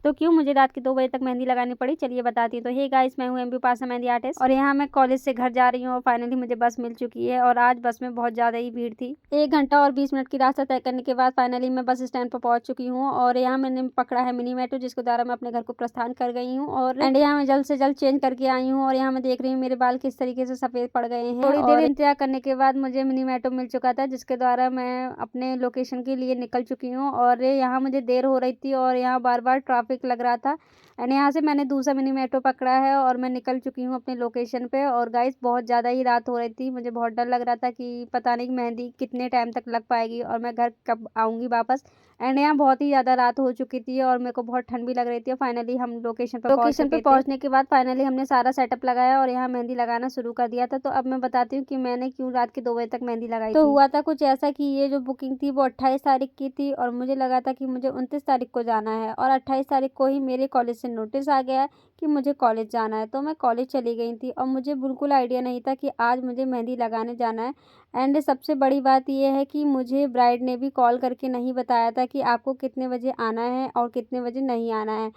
तो क्यों मुझे रात के 2 बजे तक मेहंदी लगानी पड़ी, चलिए बताती हूँ। तो हे गाइस, मैं हूँ एमपी उपासना मेहंदी आर्टिस्ट और यहाँ मैं कॉलेज से घर जा रही हूँ और फाइनली मुझे बस मिल चुकी है और आज बस में बहुत ज़्यादा ही भीड़ थी। 1 घंटा और 20 मिनट की रास्ता तय करने के बाद फाइनली मैं बस स्टैंड पर पहुँच चुकी हूँ और यहाँ मैंने पकड़ा है मिनी मेट्रो, जिसके द्वारा मैं अपने घर को प्रस्थान कर गई हूँ और यहाँ मैं जल्द से जल्द चेंज करके आई हूँ और यहाँ मैं देख रही हूँ मेरे बाल किस तरीके से सफ़ेद पड़ गए हैं। थोड़ी देर इंतजार करने के बाद मुझे मिनी मेट्रो मिल चुका था, जिसके द्वारा मैं अपने लोकेशन के लिए निकल चुकी हूँ और यहाँ मुझे देर हो रही थी और यहाँ बार-बार ट्रैफिक लग रहा था एंड यहाँ से मैंने दूसरा मिनी मेट्रो पकड़ा है और मैं निकल चुकी हूँ अपने लोकेशन पे। और गाइस, बहुत ज़्यादा ही रात हो रही थी, मुझे बहुत डर लग रहा था कि पता नहीं मेहंदी कितने टाइम तक लग पाएगी और मैं घर कब आऊँगी वापस। एंड यहाँ बहुत ही ज़्यादा रात हो चुकी थी और मेरे को बहुत ठंड भी लग रही थी और फाइनली हम लोकेशन पे पहुँचने के बाद फाइनली हमने सारा सेटअप लगाया और यहाँ मेहंदी लगाना शुरू कर दिया था। तो अब मैं बताती हूँ कि मैंने क्यों रात के 2 बजे तक मेहंदी लगाई थी। हुआ था कुछ ऐसा कि ये जो बुकिंग थी वो 28 तारीख की थी और मुझे लगा था कि मुझे 29 तारीख को जाना है और 28 तारीख को ही मेरे कॉलेज से नोटिस आ गया कि मुझे कॉलेज जाना है। तो मैं कॉलेज चली गई थी और मुझे बिल्कुल आइडिया नहीं था कि आज मुझे मेहंदी लगाने जाना है। एंड सबसे बड़ी बात ये है कि मुझे ब्राइड ने भी कॉल करके नहीं बताया था कि आपको कितने बजे आना है और कितने बजे नहीं आना है,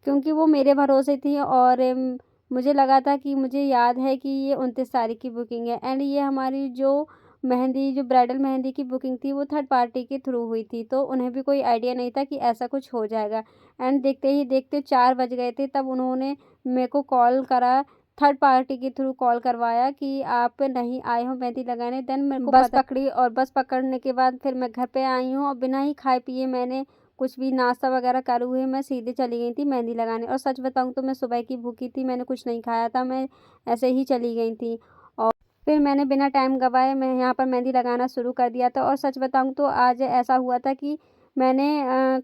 क्योंकि वो मेरे भरोसे थी और मुझे लगा था कि मुझे याद है कि ये 29 तारीख की बुकिंग है एंड ये हमारी जो ब्राइडल मेहंदी की बुकिंग थी वो थर्ड पार्टी के थ्रू हुई थी, तो उन्हें भी कोई आइडिया नहीं था कि ऐसा कुछ हो जाएगा। एंड देखते ही देखते 4 बज गए थे, तब उन्होंने मेरे को कॉल करा, थर्ड पार्टी के थ्रू कॉल करवाया कि आप नहीं आए हो मेहंदी लगाने। देन मेरे को बस पकड़ी और बस पकड़ने के बाद फिर मैं घर पे आई हूँ और बिना ही खाए पिए मैंने कुछ भी नाश्ता वगैरह करे हुए मैं सीधे चली गई थी मेहंदी लगाने। और सच बताऊँ तो मैं सुबह की भूखी थी, मैंने कुछ नहीं खाया था, मैं ऐसे ही चली गई थी और फिर मैंने बिना टाइम गवाए मैं यहाँ पर मेहंदी लगाना शुरू कर दिया था। और सच बताऊँ तो आज ऐसा हुआ था कि मैंने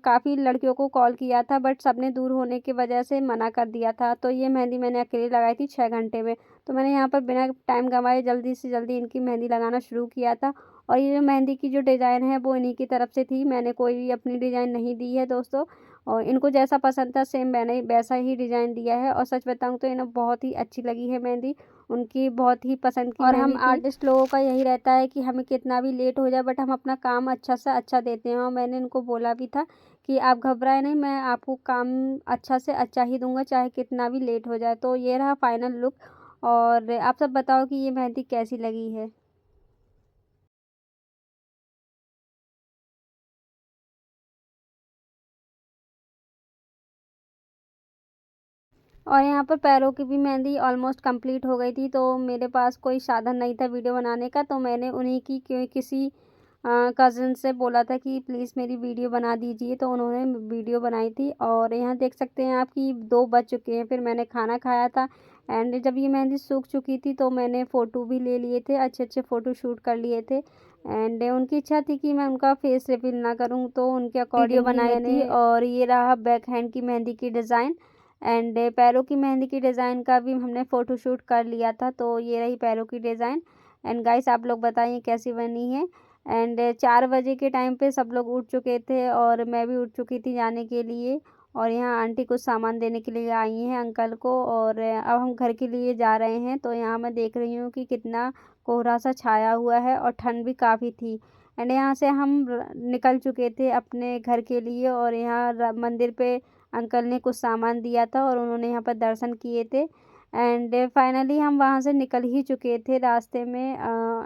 काफ़ी लड़कियों को कॉल किया था बट सबने दूर होने की वजह से मना कर दिया था। तो ये मेहंदी मैंने अकेले लगाई थी 6 घंटे में। तो मैंने यहाँ पर बिना टाइम गंवाए जल्दी से जल्दी इनकी मेहंदी लगाना शुरू किया था और ये जो मेहंदी की जो डिज़ाइन है वो इन्हीं की तरफ से थी, मैंने कोई अपनी डिज़ाइन नहीं दी है दोस्तों। और इनको जैसा पसंद था सेम मैंने वैसा ही डिज़ाइन दिया है और सच बताऊँ तो इन्हें बहुत ही अच्छी लगी है मेहंदी, उनकी बहुत ही पसंद की। और हम आर्टिस्ट लोगों का यही रहता है कि हमें कितना भी लेट हो जाए बट हम अपना काम अच्छा से अच्छा देते हैं और मैंने इनको बोला भी था कि आप घबराएं नहीं, मैं आपको काम अच्छा से अच्छा ही दूंगा चाहे कितना भी लेट हो जाए। तो ये रहा फाइनल लुक और आप सब बताओ कि ये मेहंदी कैसी लगी है। और यहाँ पर पैरों की भी मेहंदी ऑलमोस्ट कंप्लीट हो गई थी, तो मेरे पास कोई साधन नहीं था वीडियो बनाने का, तो मैंने उन्हीं की किसी कज़न से बोला था कि प्लीज़ मेरी वीडियो बना दीजिए, तो उन्होंने वीडियो बनाई थी। और यहाँ देख सकते हैं आप कि 2 बज चुके हैं, फिर मैंने खाना खाया था एंड जब ये मेहंदी सूख चुकी थी तो मैंने फ़ोटो भी ले लिए थे, अच्छे-अच्छे फ़ोटो शूट कर लिए थे एंड उनकी इच्छा थी कि मैं उनका फेस रिवील ना करूँ, तो उनके अकॉर्डिंग वीडियो बनाई थी। और ये रहा बैक हैंड की मेहंदी की डिज़ाइन एंड पैरों की मेहंदी की डिज़ाइन का भी हमने फ़ोटोशूट कर लिया था, तो ये रही पैरों की डिज़ाइन। एंड गाइस, आप लोग बताइए कैसी बनी है। एंड 4 बजे के टाइम पे सब लोग उठ चुके थे और मैं भी उठ चुकी थी जाने के लिए और यहाँ आंटी कुछ सामान देने के लिए आई हैं अंकल को और अब हम घर के लिए जा रहे हैं। तो यहाँ मैं देख रही हूँ कि कितना कोहरा सा छाया हुआ है और ठंड भी काफ़ी थी एंड यहाँ से हम निकल चुके थे अपने घर के लिए और यहाँ मंदिर पे अंकल ने कुछ सामान दिया था और उन्होंने यहाँ पर दर्शन किए थे एंड फाइनली हम वहाँ से निकल ही चुके थे। रास्ते में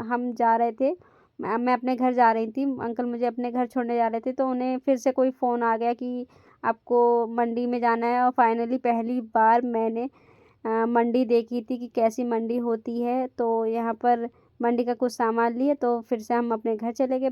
हम जा रहे थे, मैं अपने घर जा रही थी, अंकल मुझे अपने घर छोड़ने जा रहे थे, तो उन्हें फिर से कोई फ़ोन आ गया कि आपको मंडी में जाना है। और फाइनली पहली बार मैंने मंडी देखी थी कि कैसी मंडी होती है, तो यहाँ पर मंडी का कुछ सामान लिए तो फिर से हम अपने घर चले गए।